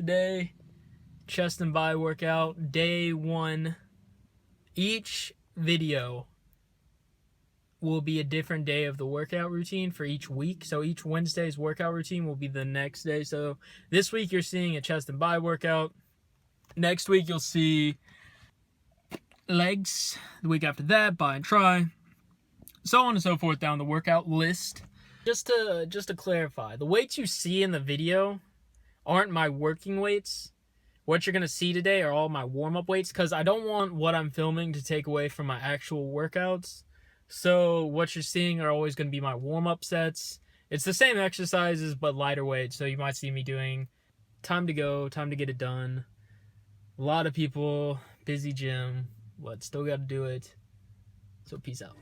Today, chest and bi workout, day 1. Each video will be a different day of the workout routine for each week. So each Wednesday's workout routine will be the next day. So this week you're seeing a chest and bi workout. Next week you'll see legs. The week after that, bi and tri. So on and so forth down the workout list. Just to clarify, the weights you see in the video aren't my working weights. What you're going to see today are all my warm-up weights, because I don't want what I'm filming to take away from my actual workouts. So what you're seeing are always going to be my warm-up sets. It's the same exercises, but lighter weights. So you might see me doing time to go, time to get it done. A lot of people, busy gym, but still got to do it. So peace out.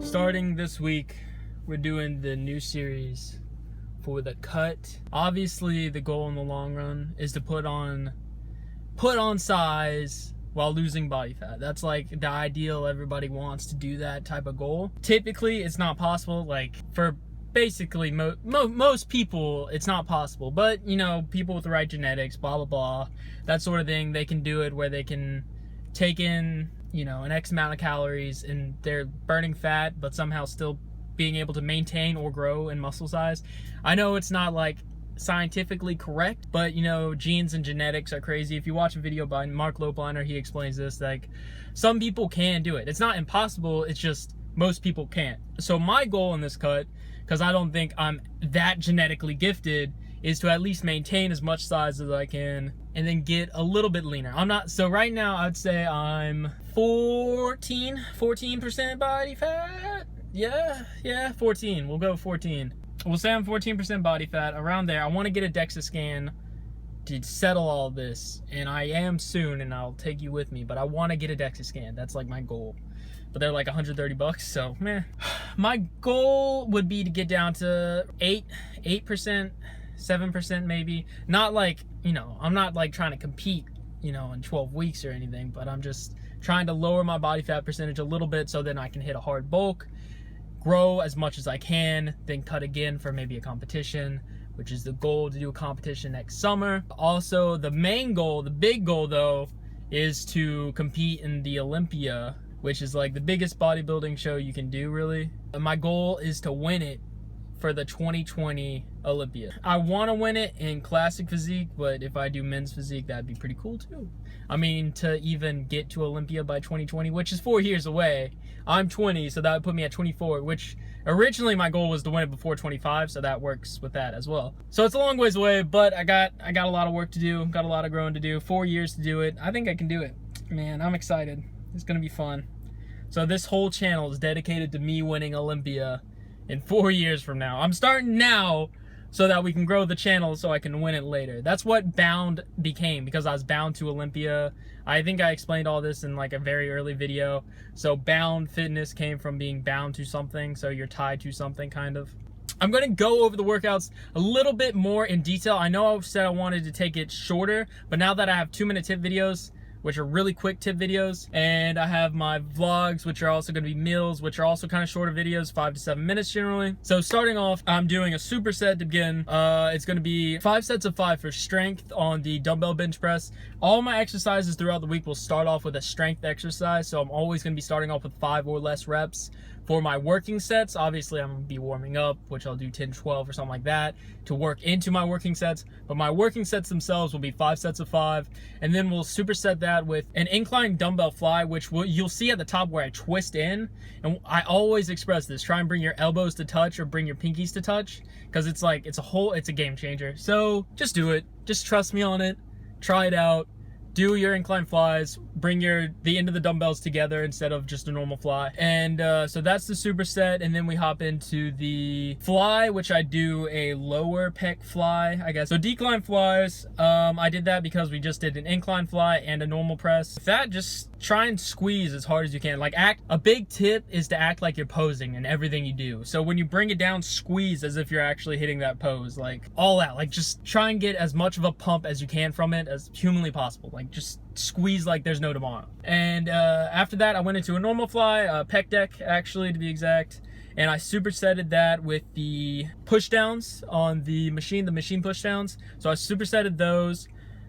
Starting this week, we're doing the new series for the cut. Obviously, the goal in the long run is to put on size while losing body fat. That's like the ideal. Everybody wants to do that type of goal. Typically, it's not possible. Like for basically most people, it's not possible. But you know, people with the right genetics, blah blah blah, that sort of thing, they can do it where they can take in, you know, an X amount of calories and they're burning fat, but somehow still being able to maintain or grow in muscle size. I know it's not like scientifically correct, but you know, genes and genetics are crazy. If you watch a video by Mark Lopliner, he explains this, like some people can do it. It's not impossible, it's just most people can't. So my goal in this cut, because I don't think I'm that genetically gifted, is to at least maintain as much size as I can and then get a little bit leaner. So right now I'd say I'm 14% body fat. Yeah, 14. We'll go 14. We'll say I'm 14% body fat, around there. I want to get a DEXA scan to settle all this, and I am soon, and I'll take you with me, but I want to get a DEXA scan. That's like my goal. But they're like $130, so meh. My goal would be to get down to 8%, 7% maybe. Not like, you know, I'm not like trying to compete, you know, in 12 weeks or anything, but I'm just trying to lower my body fat percentage a little bit so then I can hit a hard bulk, grow as much as I can, then cut again for maybe a competition, which is the goal, to do a competition next summer. Also, the main goal, the big goal though, is to compete in the Olympia, which is like the biggest bodybuilding show you can do, really. And my goal is to win it for the 2020 Olympia. I want to win it in classic physique, but if I do men's physique, that'd be pretty cool too. I mean, to even get to Olympia by 2020, which is 4 years away. I'm 20, so that would put me at 24, which originally my goal was to win it before 25, so that works with that as well. So it's a long ways away, but I got a lot of work to do, got a lot of growing to do, 4 years to do it. I think I can do it. Man, I'm excited. It's gonna be fun. So this whole channel is dedicated to me winning Olympia in 4 years from now. I'm starting now so that we can grow the channel so I can win it later. That's what Bound became, because I was bound to Olympia. I think I explained all this in like a very early video. So Bound Fitness came from being bound to something, so you're tied to something kind of. I'm going to go over the workouts a little bit more in detail. I know I said I wanted to take it shorter, but now that I have 2-minute tip videos, which are really quick tip videos, and I have my vlogs, which are also going to be meals, which are also kind of shorter videos, 5 to 7 minutes generally. So starting off, I'm doing a superset to begin. It's going to be 5 sets of 5 for strength on the dumbbell bench press. All my exercises throughout the week will start off with a strength exercise, so I'm always going to be starting off with 5 or less reps. For my working sets, obviously I'm going to be warming up, which I'll do 10, 12 or something like that to work into my working sets. But my working sets themselves will be 5 sets of 5. And then we'll superset that with an incline dumbbell fly, which you'll see at the top where I twist in. And I always express this. Try and bring your elbows to touch or bring your pinkies to touch. Because it's like, it's a game changer. So just do it. Just trust me on it. Try it out. Do your incline flies, bring the end of the dumbbells together instead of just a normal fly. And so that's the superset, and then we hop into the fly, which I do a lower pec fly, I guess. So decline flies, I did that because we just did an incline fly and a normal press. With that, just try and squeeze as hard as you can. Like a big tip is to act like you're posing in everything you do. So when you bring it down, squeeze as if you're actually hitting that pose, like all out. Like just try and get as much of a pump as you can from it as humanly possible. Like just squeeze like there's no tomorrow. And after that, I went into a normal fly, pec deck actually to be exact, and I supersetted that with the push downs on the machine push downs. So I supersetted those.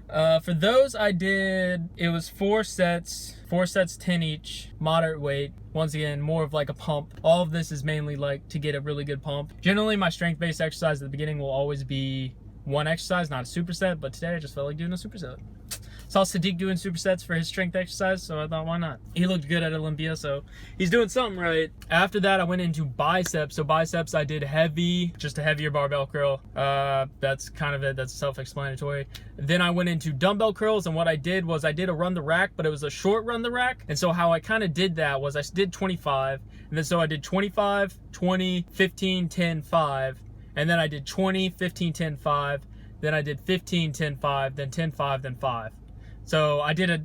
For those it was 4 sets, 10 each, moderate weight. Once again, more of like a pump. All of this is mainly like to get a really good pump. Generally, my strength-based exercise at the beginning will always be one exercise, not a superset, but today I just felt like doing a superset. Saw Sadiq doing supersets for his strength exercise, so I thought, why not? He looked good at Olympia, so he's doing something right. After that, I went into biceps. So biceps, I did heavy, just a heavier barbell curl. That's kind of it. That's self-explanatory. Then I went into dumbbell curls, and what I did was I did a run the rack, but it was a short run the rack. And so how I kind of did that was I did 25, and then so I did 25, 20, 15, 10, 5, and then I did 20, 15, 10, 5, then I did 15, 10, 5, then 10, 5, then 5. So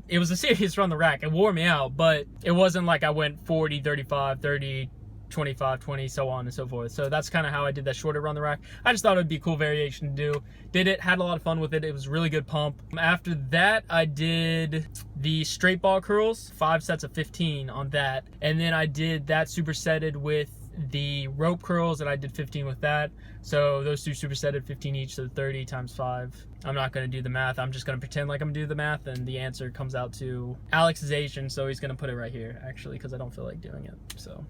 it was a serious run the rack. It wore me out, but it wasn't like I went 40, 35, 30, 25, 20, so on and so forth. So that's kind of how I did that shorter run the rack. I just thought it would be a cool variation to do. Did it, had a lot of fun with it. It was a really good pump. After that, I did the straight ball curls, 5 sets of 15 on that. And then I did that supersetted with the rope curls, and I did 15 with that. So those two supersetted 15 each, so 30 times 5. I'm not going to do the math. I'm just going to pretend like I'm doing the math, and the answer comes out to Alex's Asian, so he's going to put it right here, actually, because I don't feel like doing it. So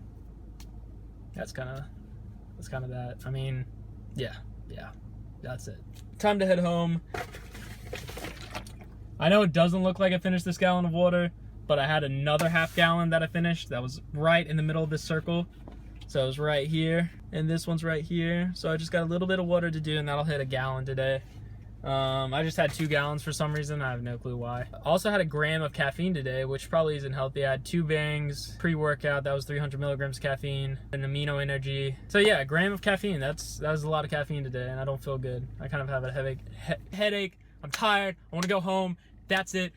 that's kind of that. I mean, yeah, that's it. Time to head home. I know it doesn't look like I finished this gallon of water, but I had another half gallon that I finished that was right in the middle of this circle. So it was right here, and this one's right here. So I just got a little bit of water to do, and that'll hit a gallon today. I just had 2 gallons for some reason. I have no clue why. I also had a gram of caffeine today, which probably isn't healthy. I had 2 bangs pre-workout. That was 300 milligrams caffeine, and amino energy. So yeah, a gram of caffeine. That was a lot of caffeine today, and I don't feel good. I kind of have a headache. I'm tired. I want to go home. That's it.